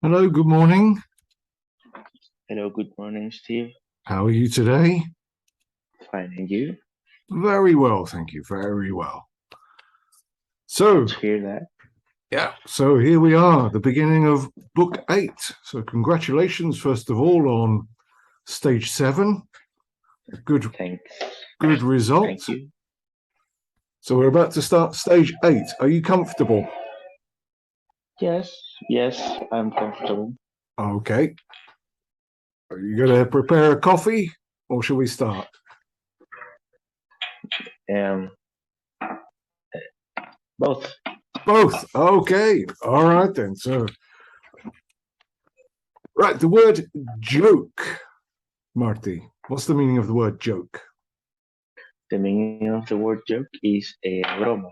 Hello, good morning. Hello, good morning, Steve. How are you today? Fine, and you? Very well, thank you. Very well. Glad So, to hear that. so here we are, the beginning of book 8. So, congratulations, first of all, on stage 7. A good Thanks. result. Thank you. So, we're about to start stage 8. Are you comfortable? Yes, I'm comfortable. Okay. Are you going to prepare a coffee or shall we start? Um, both. Both. Okay. All right then. So, right, the word joke, Marty. What's the meaning of the word joke? The meaning of the word joke is broma.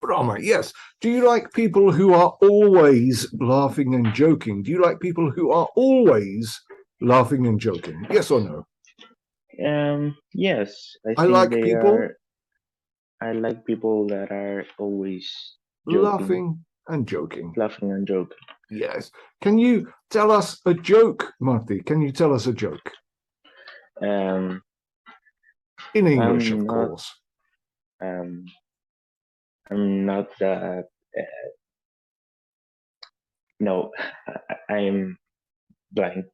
Brahma, yes. Do you like people who are always laughing and joking? Do you like people who are always laughing and joking? Yes or no? Yes, I I think like they people are. I like people that are always joking, laughing and joking. laughing and joking. Yes. Can you tell us a joke, Marty? Can you tell us a joke? Um, In English, of I'm not. course. Um, I'm not that. No, I'm blank.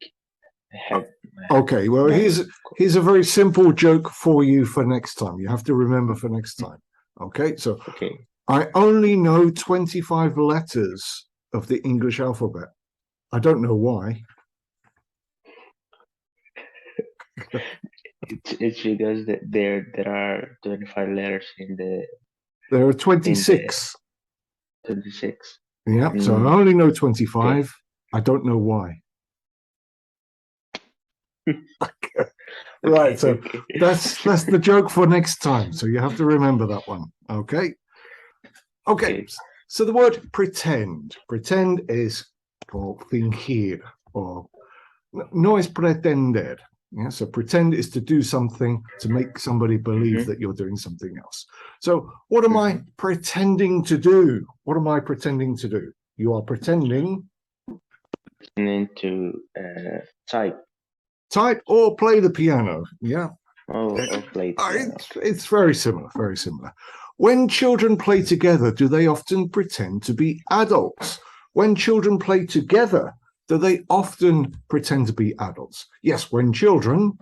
I had Okay, well, blank. here's a very simple joke for you for next time. You have to remember for next time. Okay, so Okay. I only know 25 letters of the English alphabet. I don't know why. It's because there are 25 letters in the There are in the 26. 26. Yeah, so I Mm, only know okay. 25. I don't know why. Right, so Okay. that's the joke for next time. So you have to remember that one. Okay. Okay. Okay. So the word pretend. Pretend is for fingir or no es pretender. Yeah, so pretend is to do something to make somebody believe Mm-hmm. that you're doing something else. So what am I Mm-hmm. pretending to do? What am I pretending to do? You are pretending And then to type. type or play the piano. Yeah. Or play the piano. It's very similar, very similar. When children play together, do they often pretend to be adults? When children play together, do they often pretend to be adults? Yes, when children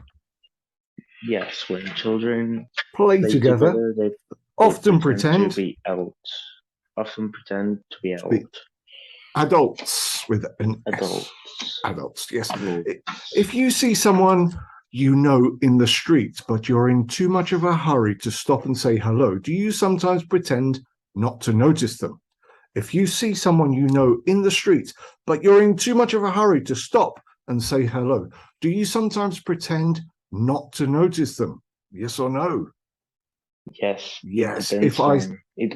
Yes, when children play play together, together, they often pretend to pretend be adults. Often pretend to be to be adult. adults with an S. Adults. Adults, yes. Adults. If you see someone you know in the street, but you're in too much of a hurry to stop and say hello, do you sometimes pretend not to notice them? If you see someone you know in the street, but you're in too much of a hurry to stop and say hello, do you sometimes pretend not to notice them? Yes or no? Yes, it Yes. If depends I on it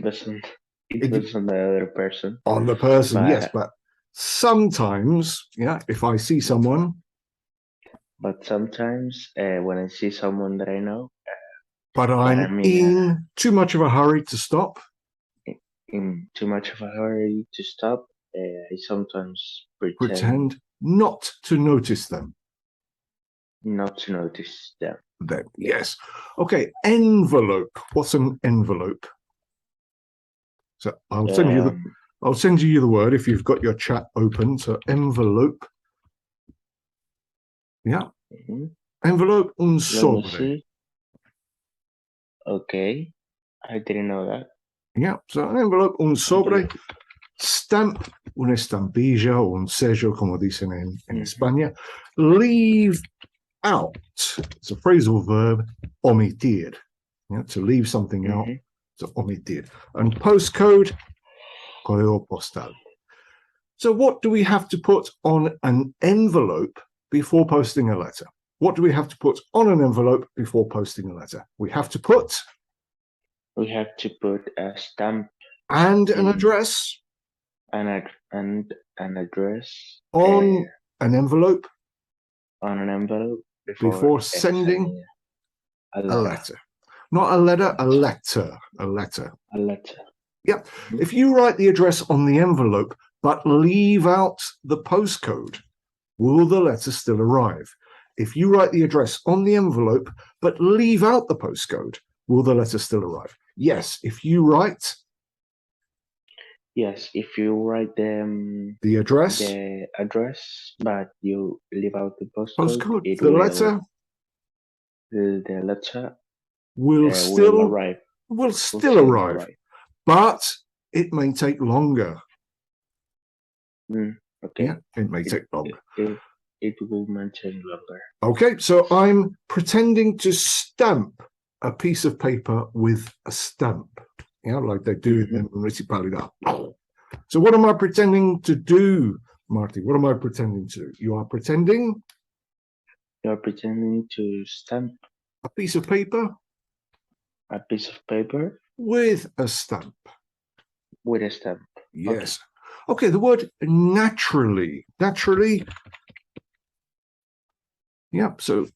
it, depends on the other person. on the person, yes, But but sometimes, yeah, if I see someone, but sometimes when I see someone that I know, but but I'm I'm in too much of a hurry to stop, in too much of a hurry to stop, I sometimes pretend pretend not to notice them. not to notice them. Then, yes. Okay, envelope. What's an envelope? So Um, I'll send you the word if you've got your chat open. So envelope. Yeah. mhm. Envelope un Let me sobre. see. Okay, I didn't know that. Yeah. So an envelope un sobre. Envelope. Stamp, una estampilla o un sello, como dicen en Mhm, España. Leave out. It's a phrasal verb, omitir. Yeah, to leave something out, mhm. to omitir. And postcode, código postal. So what do we have to put on an envelope before posting a letter? What do we have to put on an envelope before posting a letter? We have to put We have to put a stamp and an in address and an address on an envelope on an envelope before before sending sending a a letter. letter. Not a letter, a letter. A letter. A letter. Yep. Mhm. If you write the address on the envelope, but leave out the postcode, will the letter still arrive? If you write the address on the envelope, but leave out the postcode, will the letter still arrive? Yes, if you write Yes, if you write the address, but you leave out the postcode, the letter the letter will will still arrive, but it may take longer. Okay. Yeah, it may take longer. It will maintain longer. Okay, so I'm pretending to stamp a piece of paper with a stamp, like they do in the municipalidad. So what am I pretending to do, Marty? What am I pretending to do? You are pretending? You are pretending to stamp a piece of paper? A piece of paper? With a stamp. With a stamp. Yes. Okay, the word naturally. Naturally. Yeah, so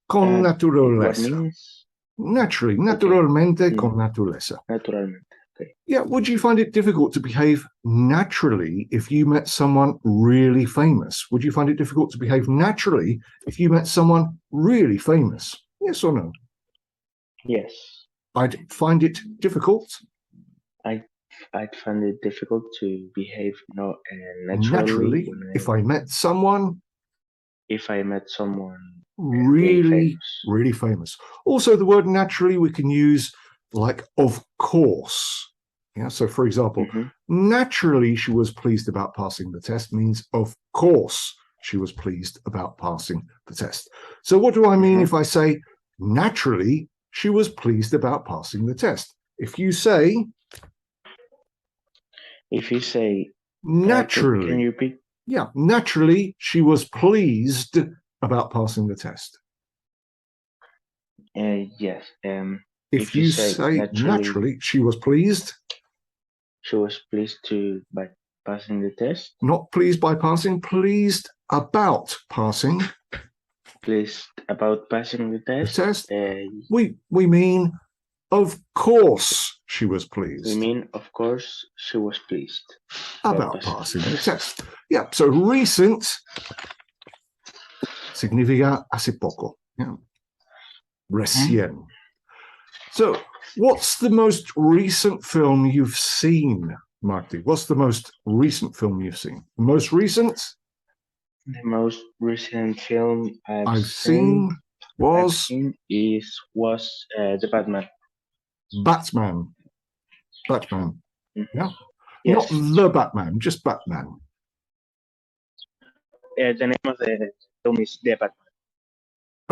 con naturaleza. What means? Naturally, naturalmente, Okay. con naturaleza. Naturalmente. Okay. Yeah, would you find it difficult to behave naturally if you met someone really famous? Would you find it difficult to behave naturally if you met someone really famous? Yes or no? Yes. I'd find it difficult. I'd find it difficult to behave naturally if I met someone. If I met someone really famous. Also, the word naturally we can use like of course. Yeah. So, for example, naturally she was pleased about passing the test means of course she was pleased about passing the test. So, what do I mean if I say naturally she was pleased about passing the test? If you say naturally, can you repeat? Yeah, naturally she was pleased about passing the test. Yes. If you say naturally, she was pleased. She was pleased by passing the test. Not pleased by passing, pleased about passing. Pleased about passing the test. The test. We mean, of course, she was pleased. We mean, of course, she was pleased about passing the test. Yeah. So recent significa hace poco. Yeah. Recién. So, what's the most recent film you've seen, Marty? What's the most recent film you've seen? The most recent? The most recent film I've seen was the Batman. Batman. Yeah. Yes. Not the Batman, just Batman. The name of the film is The Batman.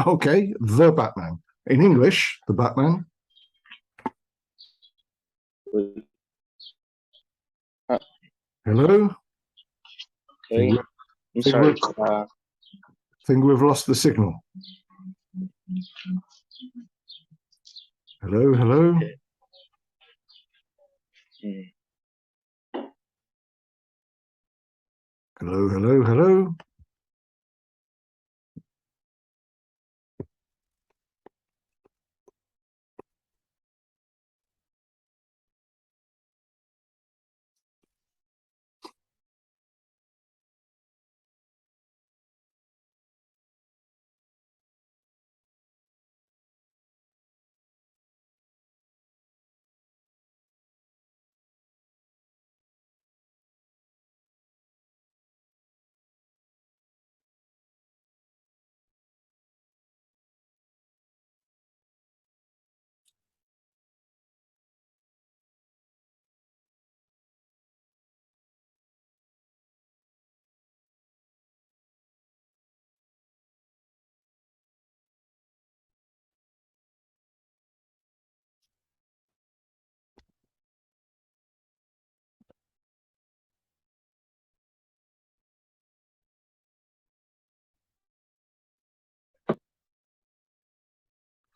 Okay, The Batman. In English, The Batman. Hello? Okay. I'm sorry. I think we've lost the signal. Hello? Hello?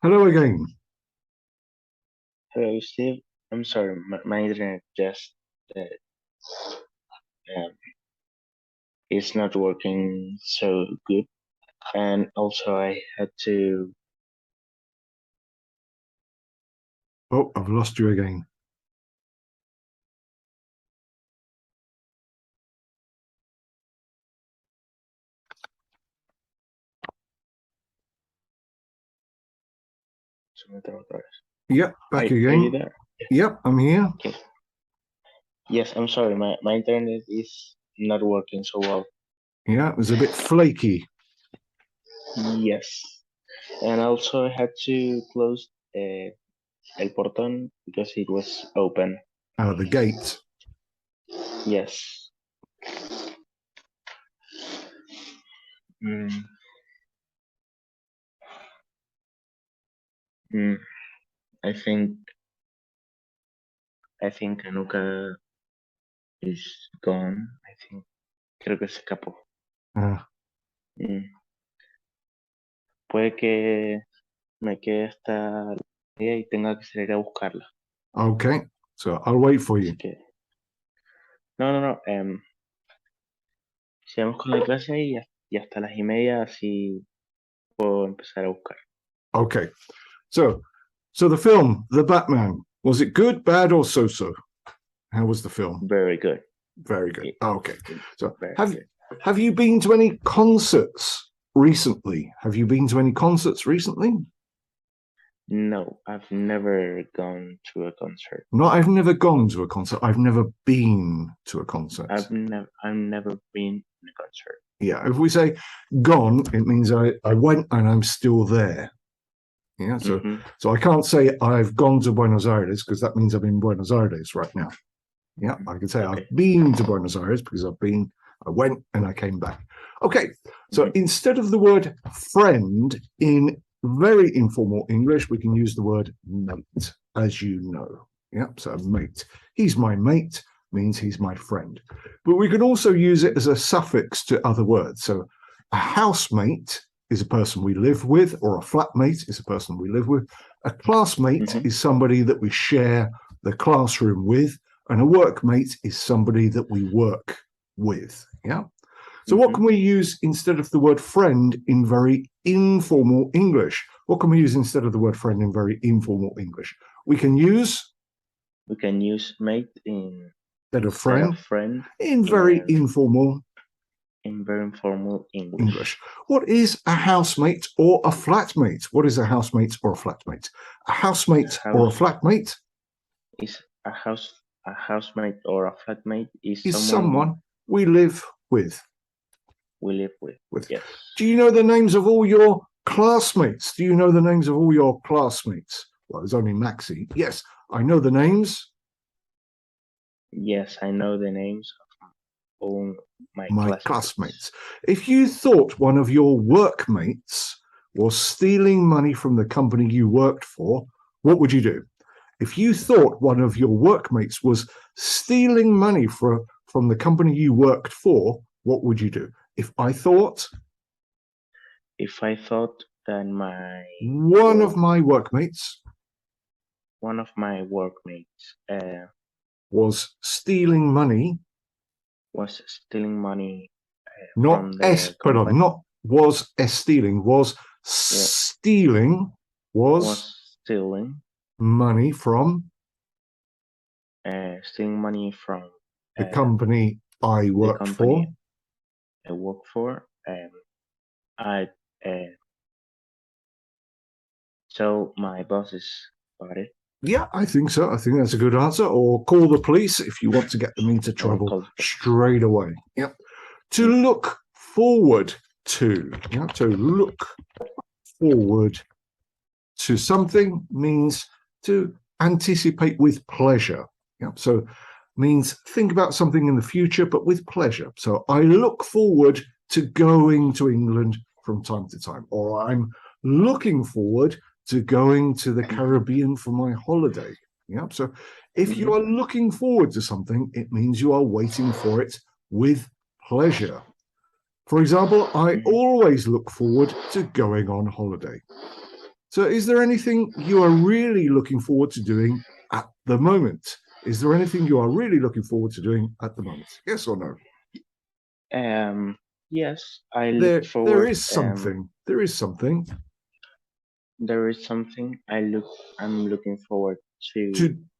Hello again. Hello, Steve. I'm sorry, my internet just is not working so good, and also I had to. Oh, I've lost you again. Yep, back Are you again. there? Yep, I'm here. Okay. Yes, I'm sorry. My internet is not working so well. Yeah, it was a bit flaky. Yes. And also I had to close el portón because it was open. The gate. Yes. Mm. Mm. I think Anuka is gone. Creo que se escapó. Uh, Mm. Puede que me quede hasta la día y tenga que salir a buscarla. okay, so I'll wait for you. Así que no. Sigamos con la clase y hasta las 1:30 así puedo empezar a buscar. Okay, so the film, The Batman, was it good, bad, or so-so? How was the film? Very good. Very good. Okay, so Very good. have you been to any concerts recently? Have you been to any concerts recently? No, I've never gone to a concert. No, I've never gone to a concert. I've never been to a concert. I've never been in a concert. Yeah, if we say gone, it means I went and I'm still there. Yeah, so so I can't say I've gone to Buenos Aires because that means I'm in Buenos Aires right now. Yeah, I can say I've been to Buenos Aires because I went and I came back. Okay, so instead of the word friend in very informal English, we can use the word mate, as you know. Yeah, so mate. He's my mate means he's my friend. But we can also use it as a suffix to other words. So a housemate is a person we live with, or a flatmate is a person we live with. A classmate is somebody that we share the classroom with, and a workmate is somebody that we work with. Yeah. So what can we use instead of the word friend in very informal English? What can we use instead of the word friend in very informal English? We can use mate instead of friend in very informal English. What is a housemate or a flatmate? What is a housemate or a flatmate? A housemate or a flatmate is a housemate or a flatmate is someone we live with. Yes. Do you know the names of all your classmates? Do you know the names of all your classmates? Well, there's only Maxi. Yes, I know the names. Yes, I know the names of all my classmates. If you thought one of your workmates was stealing money from the company you worked for, what would you do? If you thought one of your workmates was stealing money from the company you worked for, what would you do? If I thought that one of my workmates was stealing money, not s, pardon, not was stealing, was stealing, was money from the company I worked for. So my bosses got it. Yeah, I think so. I think that's a good answer. Or call the police if you want to get them into trouble straight away. Yep. To look forward to. Yeah, to look forward to something means to anticipate with pleasure. Yeah, so means think about something in the future, but with pleasure. So I look forward to going to England from time to time, or I'm looking forward to going to the Caribbean for my holiday. Yeah. So if you are looking forward to something, it means you are waiting for it with pleasure. For example, I always look forward to going on holiday. So is there anything you are really looking forward to doing at the moment? Is there anything you are really looking forward to doing at the moment? Yes or no? Yes, I look forward. There is something. There is something. There is something I'm looking forward to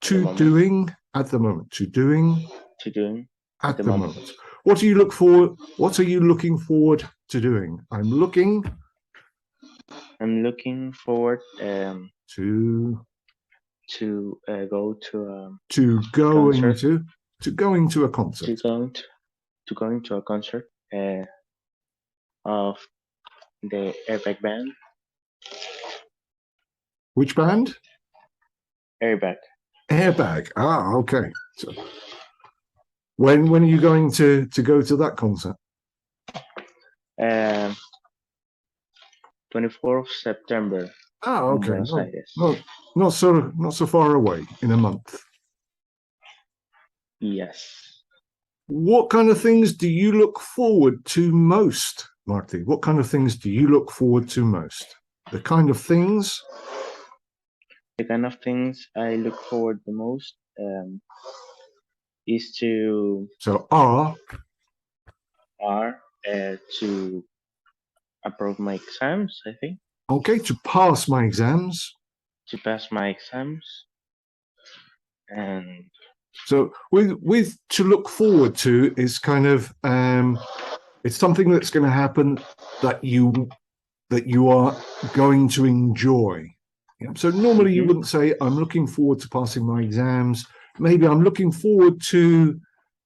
doing at the moment. To doing at the moment. What are you looking forward to doing? I'm looking I'm looking forward To go to a going concert, to going to a concert. to going to going to a concert of the Airbag band. Which band? Airbag. Airbag. Ah, okay. So when are you going to go to that concert? 24th September Ah, in okay. Buenos Aires. Not so far away, in a month. Yes. What kind of things do you look forward to most, Marty? What kind of things do you look forward to most? The kind of things. The kind of things I look forward the most is to So are to approve my exams. I think okay, to pass my exams. to pass my exams, and So with to look forward to is kind of it's something that's going to happen that you are going to enjoy. Yeah. So normally you wouldn't say, I'm looking forward to passing my exams. Maybe I'm looking forward to,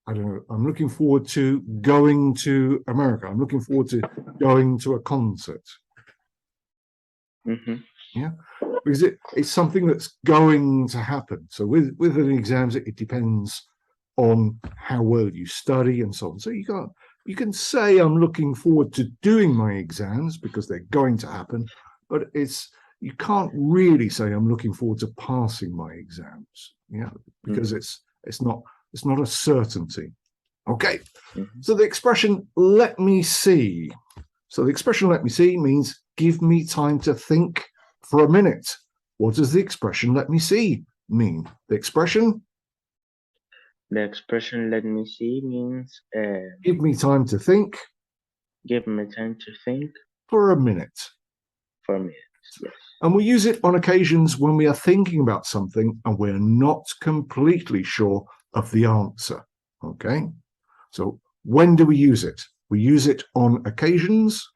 I don't know, I'm looking forward to going to America. I'm looking forward to going to a concert. Yeah. Because it's something that's going to happen. So with an exams, it depends on how well you study and so on. So you can say I'm looking forward to doing my exams because they're going to happen, but you can't really say I'm looking forward to passing my exams. Yeah, because it's not a certainty. Okay. So the expression "let me see." So the expression "let me see" means give me time to think for a minute. What does the expression "let me see" mean? The expression "let me see" means give me time to think. Give me time to think for a minute. For a minute, yes. And we use it on occasions when we are thinking about something and we're not completely sure of the answer. Okay. So when do we use it? We use it on occasions.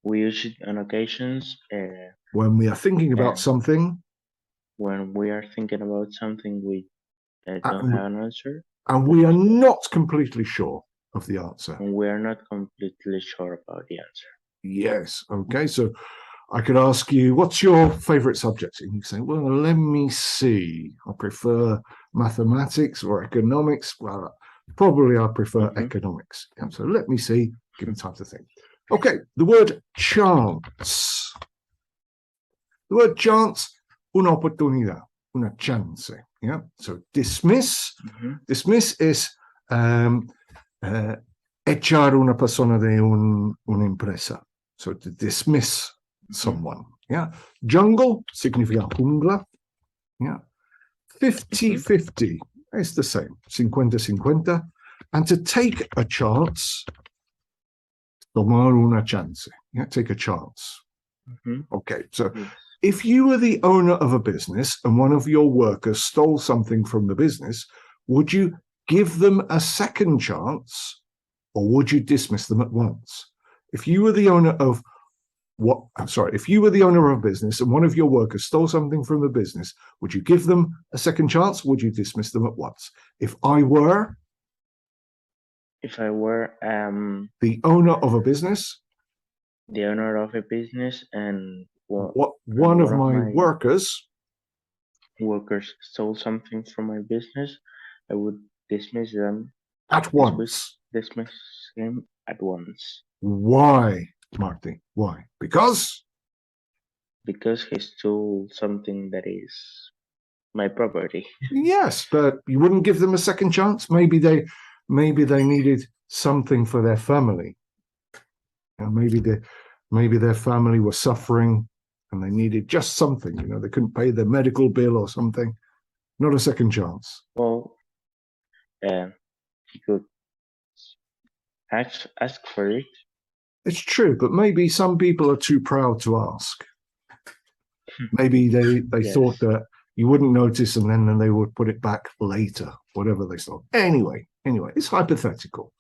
We use it on occasions when we are thinking about something. When we are thinking about something we don't have an answer. And we are not completely sure of the answer. And we are not completely sure about the answer. Yes. Okay. So I could ask you, what's your favorite subject? And you say, well, let me see. I prefer mathematics or economics. Well, probably I prefer economics. Yeah, so let me see. Give me time to think. Okay. The word chance. The word chance, una oportunidad, una chance. Yeah. So dismiss. Dismiss is echar una persona de una empresa. So to dismiss someone. Yeah. Jungle significa jungla. Yeah. 50-50 is the same. 50-50. And to take a chance, tomar una chance. Yeah. Take a chance. Okay. So if you were the owner of a business and one of your workers stole something from the business, would you give them a second chance or would you dismiss them at once? If you were the owner of if you were the owner of a business and one of your workers stole something from the business, would you give them a second chance or would you dismiss them at once? If I were the owner of a business, and one of my workers stole something from my business, I would dismiss them at once. Dismiss him at once. Why, Marty? Why? Because he stole something that is my property. Yes, but you wouldn't give them a second chance. Maybe they needed something for their family. Maybe their family was suffering and they needed just something. They couldn't pay their medical bill or something. Not a second chance. Well, you could ask for it. It's true, but maybe some people are too proud to ask. Maybe they thought that you wouldn't notice and then they would put it back later, whatever they stole. Anyway, it's hypothetical.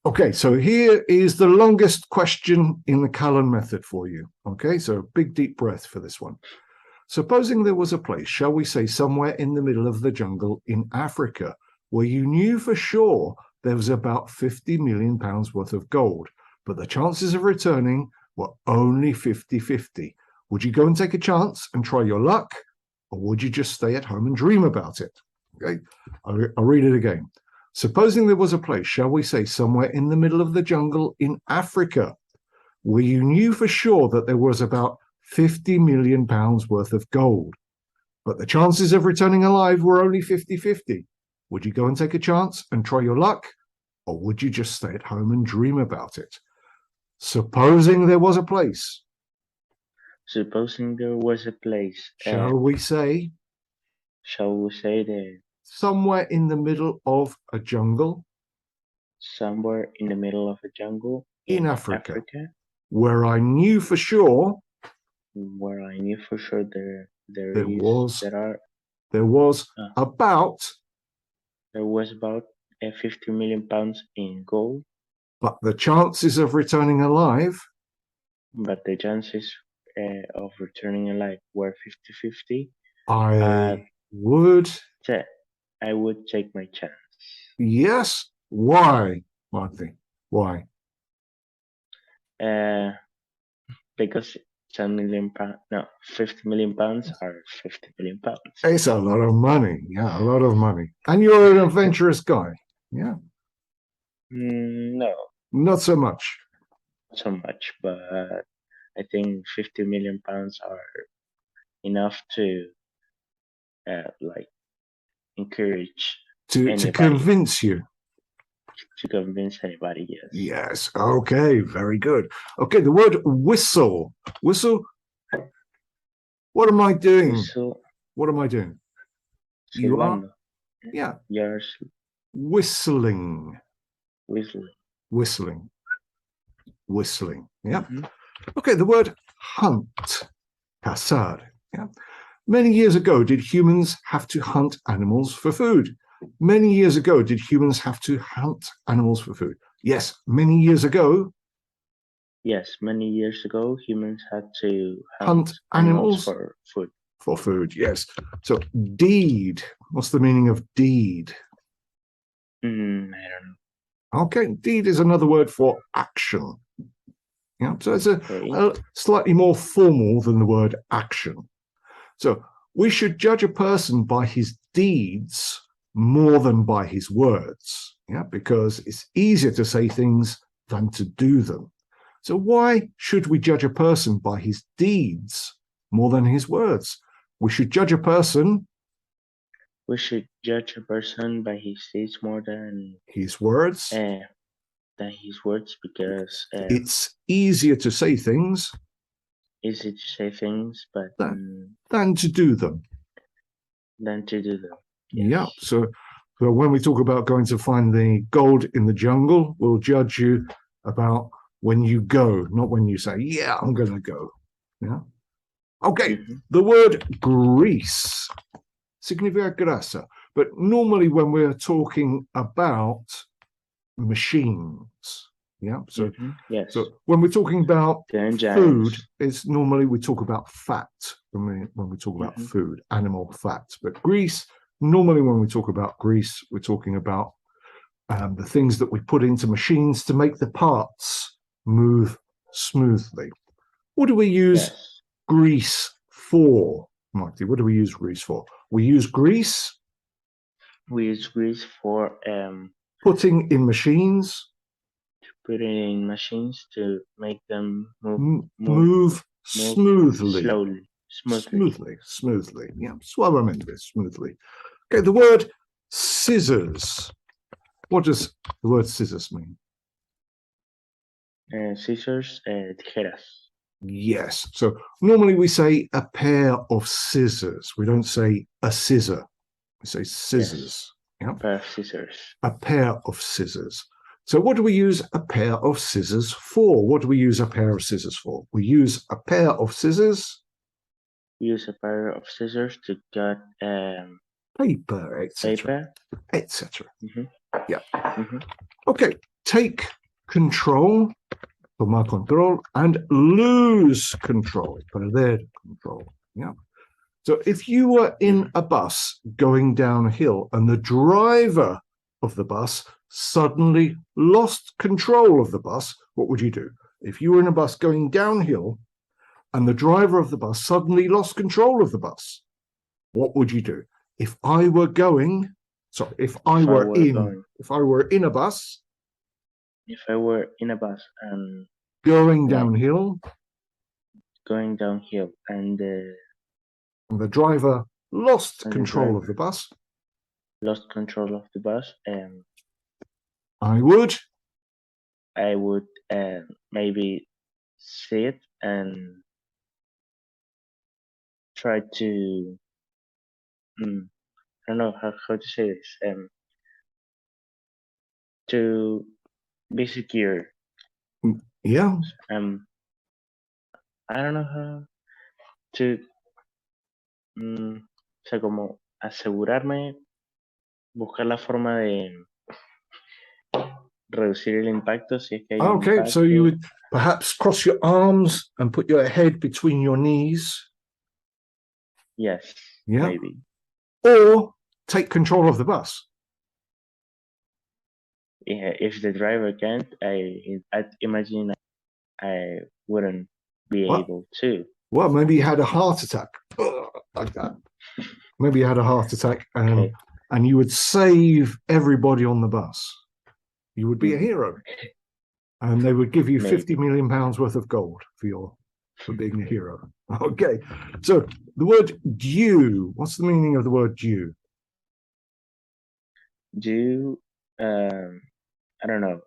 Okay, so here is the longest question in the Cullen method for you. Okay, so big deep breath for this one. Supposing there was a place, shall we say somewhere in the middle of the jungle in Africa, where you knew for sure there was about 50 million pounds worth of gold, but the chances of returning were only 50-50. Would you go and take a chance and try your luck, or would you just stay at home and dream about it? Okay, I'll read it again. Supposing there was a place, shall we say somewhere in the middle of the jungle in Africa, where you knew for sure that there was about 50 million pounds worth of gold, but the chances of returning alive were only 50-50. Would you go and take a chance and try your luck, or would you just stay at home and dream about it? Supposing there was a place. Supposing there was a place. Shall we say that somewhere in the middle of a jungle somewhere in the middle of a jungle in Africa, where I knew for sure where I knew for sure there was about 50 million pounds in gold, but the chances of returning alive but the chances of returning alive were 50-50. I would take my chance. Yes. Why, Marty? Why? Because 10 million pounds, no, 50 million pounds are 50 million pounds. It's a lot of money. Yeah, a lot of money. And you're an adventurous guy. Yeah. No. Not so much. Not so much, but I think 50 million pounds are enough to encourage to convince you. To convince anybody, yes. Yes. Okay, very good. Okay, the word whistle. Whistle. What am I doing? Whistle. What am I doing? You are? Yeah. Yes. Whistling. Whistling. Yeah. Okay, the word hunt. Cazar. Yeah. Many years ago, did humans have to hunt animals for food? Many years ago, did humans have to hunt animals for food? Yes, many years ago. Yes, many years ago, humans had to hunt animals for food. For food, yes. So, deed. What's the meaning of deed? I don't know. Okay, deed is another word for action. Yeah, so it's a slightly more formal than the word action. So, we should judge a person by his deeds more than by his words, yeah, because it's easier to say things than to do them. So why should we judge a person by his deeds more than his words? We should judge a person. We should judge a person by his deeds more than his words. Because it's easier to say things. Easy to say things, but than to do them. Yes. Yeah. So when we talk about going to find the gold in the jungle, we'll judge you about when you go, not when you say, yeah, I'm going to go. Yeah. Okay. The word grease. Significa grasa. But normally when we're talking about machines, yeah. So, yes. So when we're talking about food, it's normally we talk about fat when we talk about food, animal fat. But grease, normally when we talk about grease, we're talking about the things that we put into machines to make the parts move smoothly. What do we use grease for, Marty? What do we use grease for? We use grease. We use grease for putting in machines. Putting in machines to make them move smoothly. Smoothly. Yeah, suavemente, smoothly. Okay, the word scissors. What does the word scissors mean? Scissors, tijeras. Yes. So normally we say a pair of scissors. We don't say a scissor. We say scissors. Yes. Yeah? A pair of scissors. A pair of scissors. So what do we use a pair of scissors for? What do we use a pair of scissors for? We use a pair of scissors. We use a pair of scissors to cut paper, etc. etc. Yeah. Mhm. Okay. Take control, tomar control, and lose control, perder control. Yeah. So if you were in a bus going downhill and the driver of the bus suddenly lost control of the bus, what would you do? If you were in a bus going downhill and the driver of the bus suddenly lost control of the bus, what would you do? If I were in a bus If I were in a bus and going like downhill going downhill and and the driver lost the control of driver the bus, lost control of the bus, I would I would maybe sit and try to I don't know how to say this to be secure. yeah. Um, I don't know how to o sea, como asegurarme, buscar la forma de reducir el impacto si es que hay un Okay, so you impacto. would perhaps cross your arms and put your head between your knees, Yes, yeah, maybe. or take control of the bus. Yeah, if the driver can't, I imagine I wouldn't be Well, able to. well, maybe you had a heart attack, like that. Maybe you had a heart attack, Okay. and you would save everybody on the bus. You would be a hero, and they would give you Maybe. £50 million worth of gold for being a hero. Okay, so the word due. What's the meaning of the word due? Do I don't know.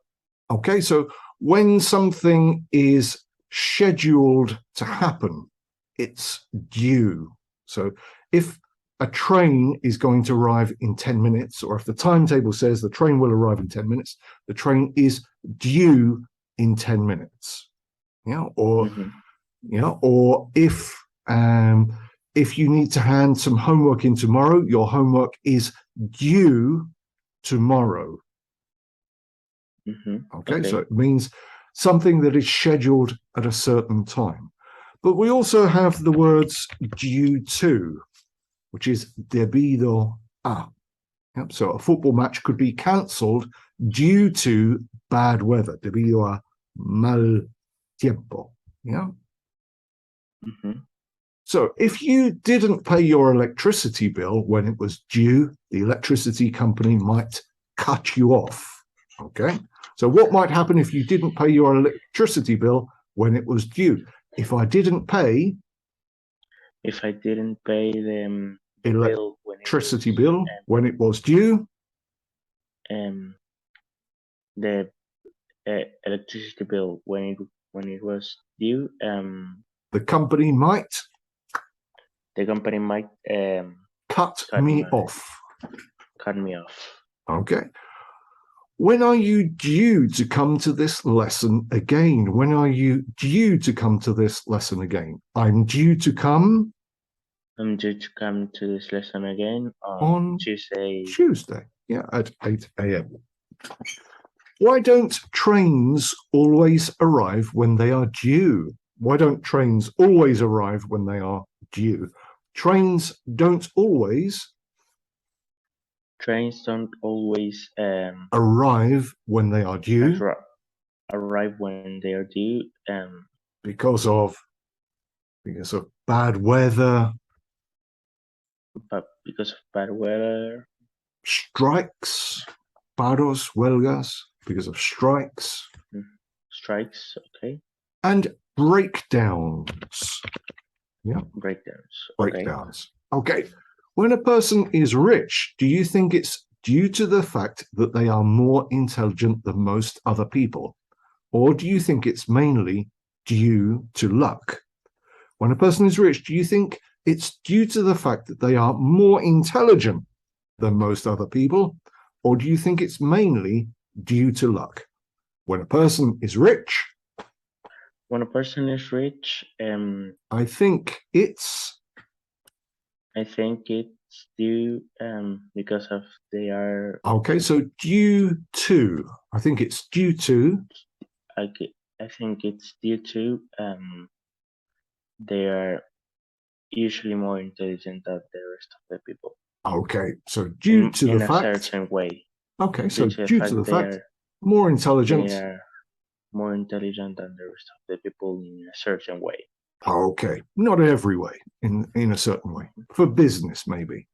Okay, so when something is scheduled to happen, it's due. So if a train is going to arrive in 10 minutes, or if the timetable says the train will arrive in 10 minutes, the train is due in 10 minutes. Yeah, or or if you need to hand some homework in tomorrow, your homework is due tomorrow. Okay, so it means something that is scheduled at a certain time. But we also have the words due to, which is debido a. Yep, so a football match could be cancelled due to bad weather, debido a mal tiempo. Yeah. So if you didn't pay your electricity bill when it was due, the electricity company might cut you off. Okay. So what might happen if you didn't pay your electricity bill when it was due? If I didn't pay the electricity bill when it was due, the electricity bill when it was due, the company might cut me off. Cut me off. Okay. When are you due to come to this lesson again? When are you due to come to this lesson again? I'm due to come. I'm due to come to this lesson again on Tuesday. Tuesday, yeah, at 8 a.m. Why don't trains always arrive when they are due? Why don't trains always arrive when they are due? Trains don't always arrive when they are due. Arrive when they are due. Because of bad weather. But because of bad weather. Strikes, paros, huelgas, because of strikes. Strikes, okay. And breakdowns. Yeah. Breakdowns. Okay. When a person is rich, do you think it's due to the fact that they are more intelligent than most other people? Or do you think it's mainly due to luck? When a person is rich, do you think it's due to the fact that they are more intelligent than most other people? Or do you think it's mainly due to luck? When a person is rich, I think I think it's it's due because of they are. Okay, so due to, I think it's due to. I think it's due to they are usually more intelligent than the rest of the people Okay, so due to the in a fact. certain way. Okay, Due so to the due to fact the fact, they more intelligent. are more intelligent than the rest of the people in a certain way. Okay, not every way, in a certain way. For business, maybe.